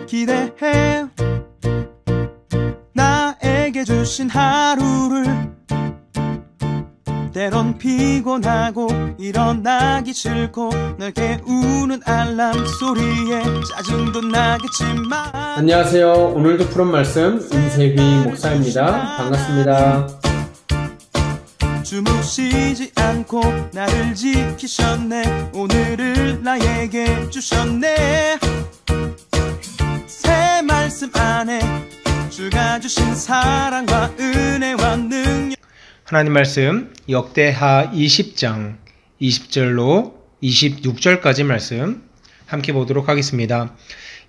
기대해 나에게 주신 하루를. 때론 피곤하고 일어나기 싫고 널 깨우는 알람 소리에 짜증도 나겠지만. 안녕하세요. 오늘도 푸른 말씀 임세휘 목사입니다. 반갑습니다. 주무시지 않고 나를 지키셨네. 오늘을 나에게 주셨네. 새 말씀 안에 주가 주신 사랑과 은혜와 능력. 하나님 말씀 역대하 20장 20절로 26절까지 말씀 함께 보도록 하겠습니다.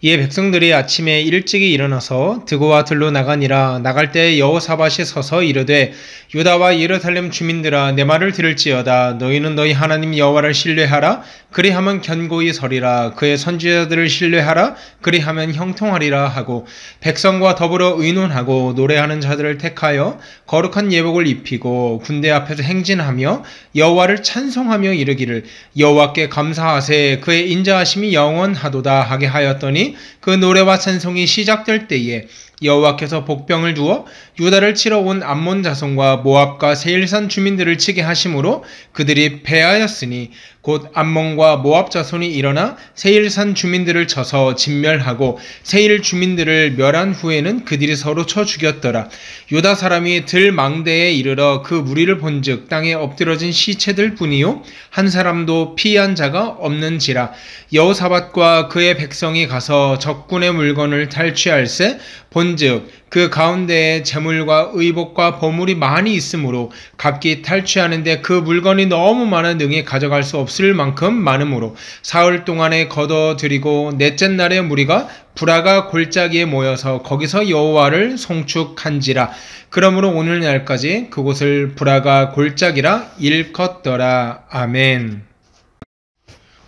이에 백성들이 아침에 일찍이 일어나서 드고와 들로 나가니라. 나갈 때 여호사밧이 서서 이르되 유다와 예루살렘 주민들아 내 말을 들을지어다. 너희는 너희 하나님 여호와를 신뢰하라. 그리하면 견고히 서리라. 그의 선지자들을 신뢰하라. 그리하면 형통하리라 하고 백성과 더불어 의논하고 노래하는 자들을 택하여 거룩한 예복을 입히고 군대 앞에서 행진하며 여호와를 찬송하며 이르기를 여호와께 감사하세. 그의 인자하심이 영원하도다 하게 하였더니 그 노래와 찬송이 시작될 때에 여호와께서 복병을 두어 유다를 치러 온 암몬 자손과 모압과 세일산 주민들을 치게 하심으로 그들이 패하였으니 곧 암몬과 모압 자손이 일어나 세일산 주민들을 쳐서 진멸하고 세일 주민들을 멸한 후에는 그들이 서로 쳐 죽였더라. 유다 사람이 들 망대에 이르러 그 무리를 본즉 땅에 엎드러진 시체들 뿐이요 한 사람도 피한 자가 없는지라. 여호사밧과 그의 백성이 가서 적군의 물건을 탈취할세 본즉 그 가운데에 재물과 의복과 보물이 많이 있으므로 각기 탈취하는데 그 물건이 너무 많아 능히 가져갈 수 없을 만큼 많으므로 사흘 동안에 거둬들이고 넷째 날에 무리가 브라가 골짜기에 모여서 거기서 여호와를 송축한지라. 그러므로 오늘날까지 그곳을 브라가 골짜기라 일컫더라. 아멘.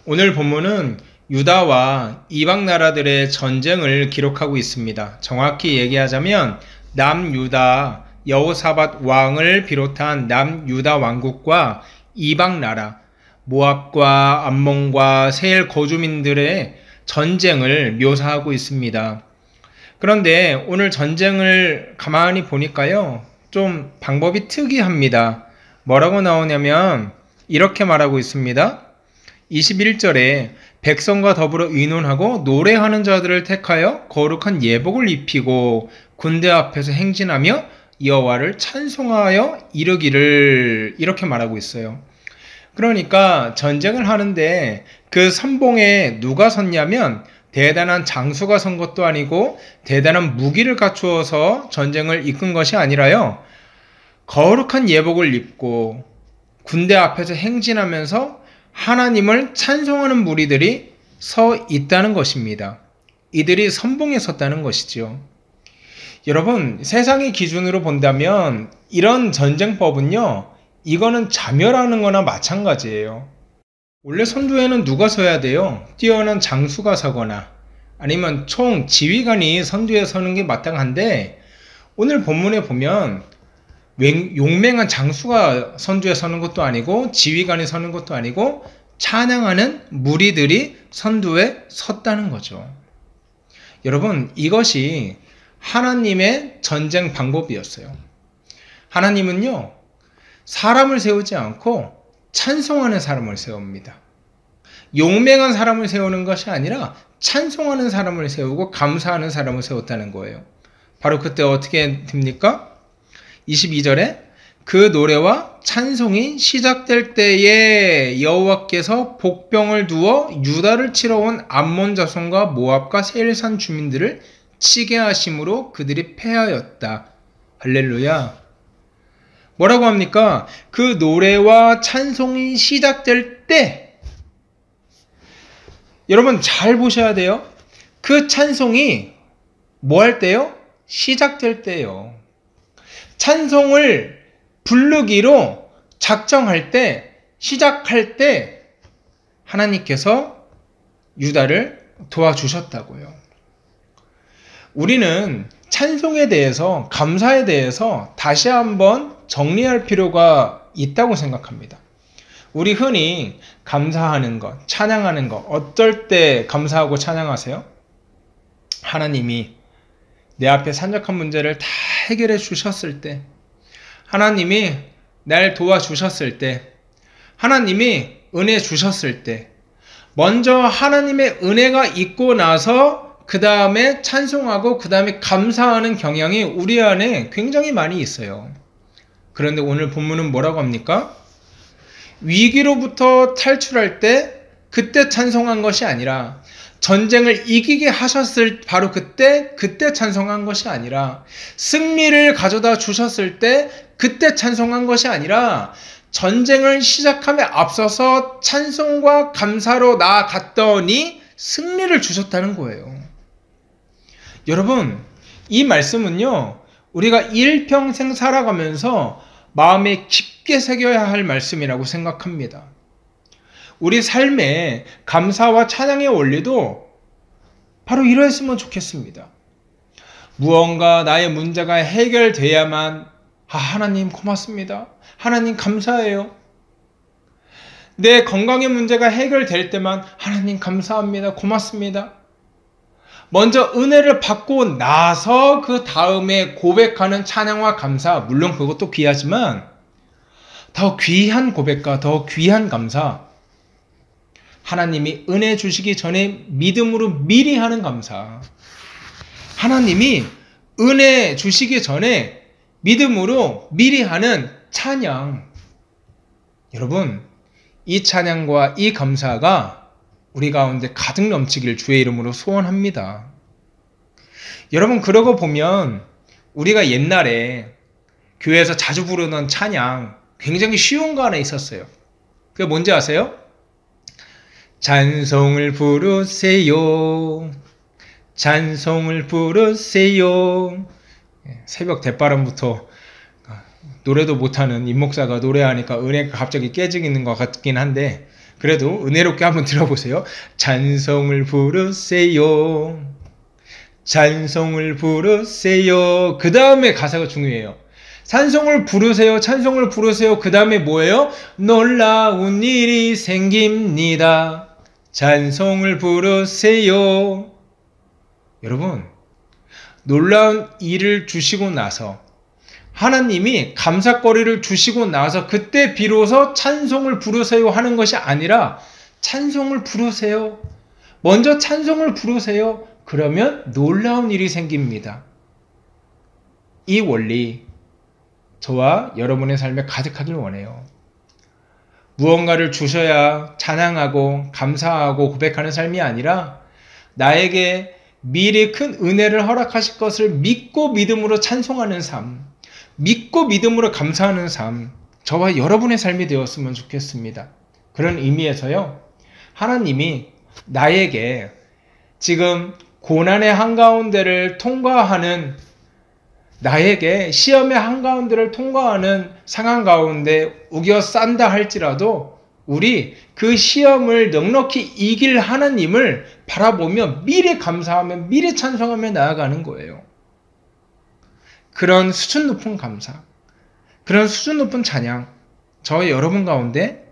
오늘 본문은 유다와 이방 나라들의 전쟁을 기록하고 있습니다. 정확히 얘기하자면 남유다 여호사밧 왕을 비롯한 남유다 왕국과 이방 나라 모압과 암몬과 세일 거주민들의 전쟁을 묘사하고 있습니다. 그런데 오늘 전쟁을 가만히 보니까요, 좀 방법이 특이합니다. 뭐라고 나오냐면 이렇게 말하고 있습니다. 21절에 백성과 더불어 의논하고 노래하는 자들을 택하여 거룩한 예복을 입히고 군대 앞에서 행진하며 여호와를 찬송하여 이르기를, 이렇게 말하고 있어요. 그러니까 전쟁을 하는데 그 선봉에 누가 섰냐면 대단한 장수가 선 것도 아니고 대단한 무기를 갖추어서 전쟁을 이끈 것이 아니라요, 거룩한 예복을 입고 군대 앞에서 행진하면서 하나님을 찬송하는 무리들이 서 있다는 것입니다. 이들이 선봉에 섰다는 것이죠. 여러분, 세상의 기준으로 본다면 이런 전쟁법은요, 이거는 자멸하는 거나 마찬가지예요. 원래 선두에는 누가 서야 돼요? 뛰어난 장수가 서거나 아니면 총 지휘관이 선두에 서는 게 마땅한데, 오늘 본문에 보면 용맹한 장수가 선두에 서는 것도 아니고 지휘관이 서는 것도 아니고 찬양하는 무리들이 선두에 섰다는 거죠. 여러분, 이것이 하나님의 전쟁 방법이었어요. 하나님은요, 사람을 세우지 않고 찬송하는 사람을 세웁니다. 용맹한 사람을 세우는 것이 아니라 찬송하는 사람을 세우고 감사하는 사람을 세웠다는 거예요. 바로 그때 어떻게 됩니까? 22절에 그 노래와 찬송이 시작될 때에 여호와께서 복병을 두어 유다를 치러 온 암몬 자손과 모압과 세일산 주민들을 치게 하심으로 그들이 패하였다. 할렐루야. 뭐라고 합니까? 그 노래와 찬송이 시작될 때, 여러분 잘 보셔야 돼요. 그 찬송이 뭐 할 때요? 시작될 때요. 찬송을 부르기로 작정할 때, 시작할 때 하나님께서 유다를 도와주셨다고요. 우리는 찬송에 대해서, 감사에 대해서 다시 한번 정리할 필요가 있다고 생각합니다. 우리 흔히 감사하는 것, 찬양하는 것, 어떨 때 감사하고 찬양하세요? 하나님이 내 앞에 산적한 문제를 다 해결해 주셨을 때, 하나님이 날 도와주셨을 때, 하나님이 은혜 주셨을 때, 먼저 하나님의 은혜가 있고 나서 그 다음에 찬송하고 그 다음에 감사하는 경향이 우리 안에 굉장히 많이 있어요. 그런데 오늘 본문은 뭐라고 합니까? 위기로부터 탈출할 때 그때 찬송한 것이 아니라, 전쟁을 이기게 하셨을 바로 그때 찬송한 것이 아니라, 승리를 가져다 주셨을 때 그때 찬송한 것이 아니라, 전쟁을 시작함에 앞서서 찬송과 감사로 나아갔더니 승리를 주셨다는 거예요. 여러분, 이 말씀은요, 우리가 일평생 살아가면서 마음에 깊게 새겨야 할 말씀이라고 생각합니다. 우리 삶에 감사와 찬양의 원리도 바로 이러했으면 좋겠습니다. 무언가 나의 문제가 해결돼야만, 하나님 고맙습니다. 하나님 감사해요. 내 건강의 문제가 해결될 때만, 하나님 감사합니다. 고맙습니다. 먼저 은혜를 받고 나서 그 다음에 고백하는 찬양과 감사, 물론 그것도 귀하지만 더 귀한 고백과 더 귀한 감사, 하나님이 은혜 주시기 전에 믿음으로 미리 하는 감사, 하나님이 은혜 주시기 전에 믿음으로 미리 하는 찬양. 여러분, 이 찬양과 이 감사가 우리 가운데 가득 넘치길 주의 이름으로 소원합니다. 여러분, 그러고 보면 우리가 옛날에 교회에서 자주 부르는 찬양, 굉장히 쉬운 거 하나 있었어요. 그게 뭔지 아세요? 찬송을 부르세요. 찬송을 부르세요. 새벽 대바람부터 노래도 못하는 임목사가 노래하니까 은혜가 갑자기 깨지는 것 같긴 한데, 그래도 은혜롭게 한번 들어보세요. 찬송을 부르세요. 찬송을 부르세요. 그 다음에 가사가 중요해요. 찬송을 부르세요. 찬송을 부르세요. 그 다음에 뭐예요? 놀라운 일이 생깁니다. 찬송을 부르세요. 여러분, 놀라운 일을 주시고 나서, 하나님이 감사거리를 주시고 나서 그때 비로소 찬송을 부르세요 하는 것이 아니라, 찬송을 부르세요. 먼저 찬송을 부르세요. 그러면 놀라운 일이 생깁니다. 이 원리, 저와 여러분의 삶에 가득하길 원해요. 무언가를 주셔야 찬양하고 감사하고 고백하는 삶이 아니라, 나에게 미리 큰 은혜를 허락하실 것을 믿고 믿음으로 찬송하는 삶, 믿고 믿음으로 감사하는 삶, 저와 여러분의 삶이 되었으면 좋겠습니다. 그런 의미에서요, 하나님이 나에게 지금 고난의 한가운데를 통과하는, 나에게 시험의 한가운데를 통과하는 상황 가운데 우겨싼다 할지라도, 우리 그 시험을 넉넉히 이길 하나님을 바라보며 미리 감사하며 미리 찬송하며 나아가는 거예요. 그런 수준 높은 감사, 그런 수준 높은 찬양, 저와 여러분 가운데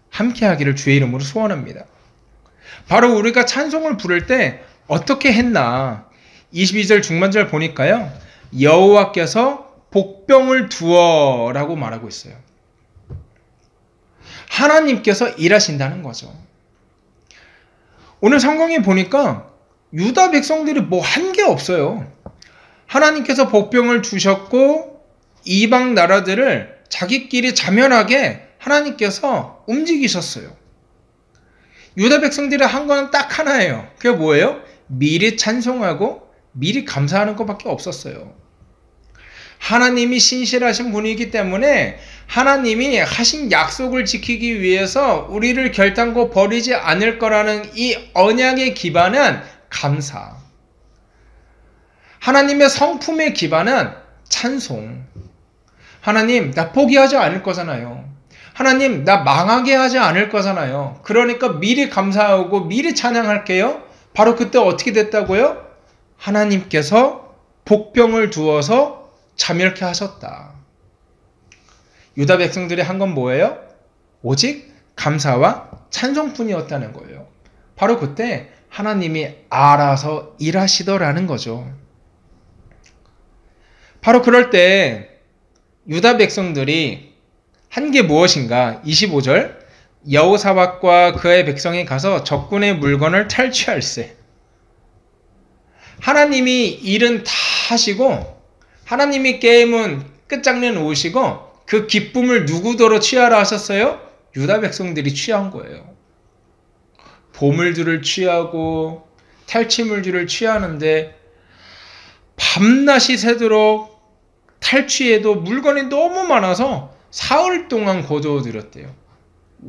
함께 하기를 주의 이름으로 소원합니다. 바로 우리가 찬송을 부를 때 어떻게 했나, 22절 중반절 보니까요, 여호와께서 복병을 두어 라고 말하고 있어요. 하나님께서 일하신다는 거죠. 오늘 성경에 보니까 유다 백성들이 뭐 한 게 없어요. 하나님께서 복병을 주셨고 이방 나라들을 자기끼리 자멸하게 하나님께서 움직이셨어요. 유다 백성들이 한 건 딱 하나예요. 그게 뭐예요? 미리 찬송하고 미리 감사하는 것밖에 없었어요. 하나님이 신실하신 분이기 때문에 하나님이 하신 약속을 지키기 위해서 우리를 결단코 버리지 않을 거라는 이 언약의 기반은 감사. 하나님의 성품의 기반은 찬송. 하나님, 나 포기하지 않을 거잖아요. 하나님, 나 망하게 하지 않을 거잖아요. 그러니까 미리 감사하고 미리 찬양할게요. 바로 그때 어떻게 됐다고요? 하나님께서 복병을 두어서 자멸케 하셨다. 유다 백성들이 한 건 뭐예요? 오직 감사와 찬송뿐이었다는 거예요. 바로 그때 하나님이 알아서 일하시더라는 거죠. 바로 그럴 때 유다 백성들이 한 게 무엇인가? 25절 여호사밧과 그의 백성이 가서 적군의 물건을 탈취할세. 하나님이 일은 다 하시고 하나님이 게임은 끝장내 놓으시고 그 기쁨을 누구더러 취하라 하셨어요? 유다 백성들이 취한 거예요. 보물들을 취하고 탈취물들을 취하는데 밤낮이 새도록 탈취해도 물건이 너무 많아서 사흘 동안 거두어들였대요.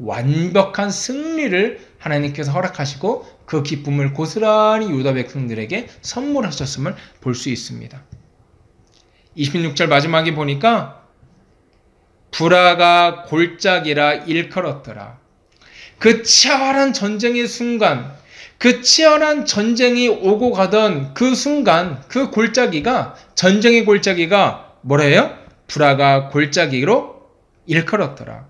완벽한 승리를 하나님께서 허락하시고 그 기쁨을 고스란히 유다 백성들에게 선물하셨음을 볼 수 있습니다. 26절 마지막에 보니까 불화가 골짜기라 일컬었더라. 그 치열한 전쟁의 순간, 그 치열한 전쟁이 오고 가던 그 순간, 그 골짜기가, 전쟁의 골짜기가 뭐래요? 불화가 골짜기로 일컬었더라.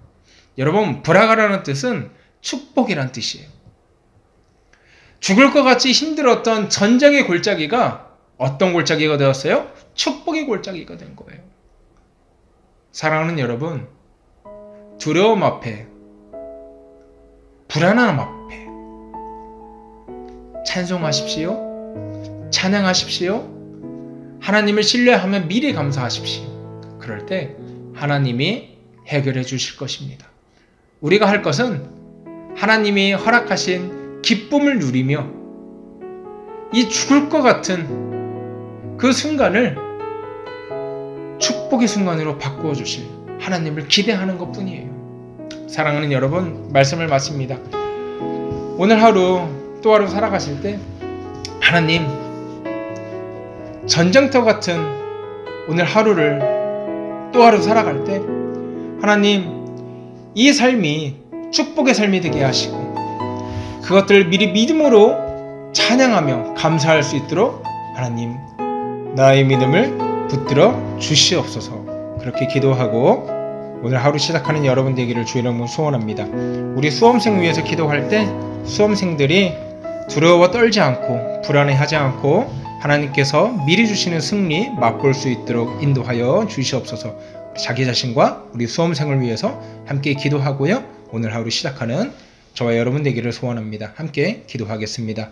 여러분, 불화가라는 뜻은 축복이란 뜻이에요. 죽을 것 같이 힘들었던 전쟁의 골짜기가 어떤 골짜기가 되었어요? 축복의 골짜기가 된 거예요. 사랑하는 여러분, 두려움 앞에, 불안함 앞에 찬송하십시오. 찬양하십시오. 하나님을 신뢰하며 미리 감사하십시오. 그럴 때 하나님이 해결해 주실 것입니다. 우리가 할 것은 하나님이 허락하신 기쁨을 누리며 이 죽을 것 같은 그 순간을 축복의 순간으로 바꾸어 주실 하나님을 기대하는 것 뿐이에요. 사랑하는 여러분, 말씀을 마칩니다. 오늘 하루 또 하루 살아가실 때 하나님, 전쟁터 같은 오늘 하루를 또 하루 살아갈 때 하나님, 이 삶이 축복의 삶이 되게 하시고 그것들을 미리 믿음으로 찬양하며 감사할 수 있도록 하나님, 나의 믿음을 붙들어 주시옵소서. 그렇게 기도하고 오늘 하루 시작하는 여러분 되기를 주의 이름으로 소원합니다. 우리 수험생 위해서 기도할 때 수험생들이 두려워 떨지 않고 불안해하지 않고 하나님께서 미리 주시는 승리 맛볼 수 있도록 인도하여 주시옵소서. 자기 자신과 우리 수험생을 위해서 함께 기도하고요. 오늘 하루 시작하는 저와 여러분 되기를 소원합니다. 함께 기도하겠습니다.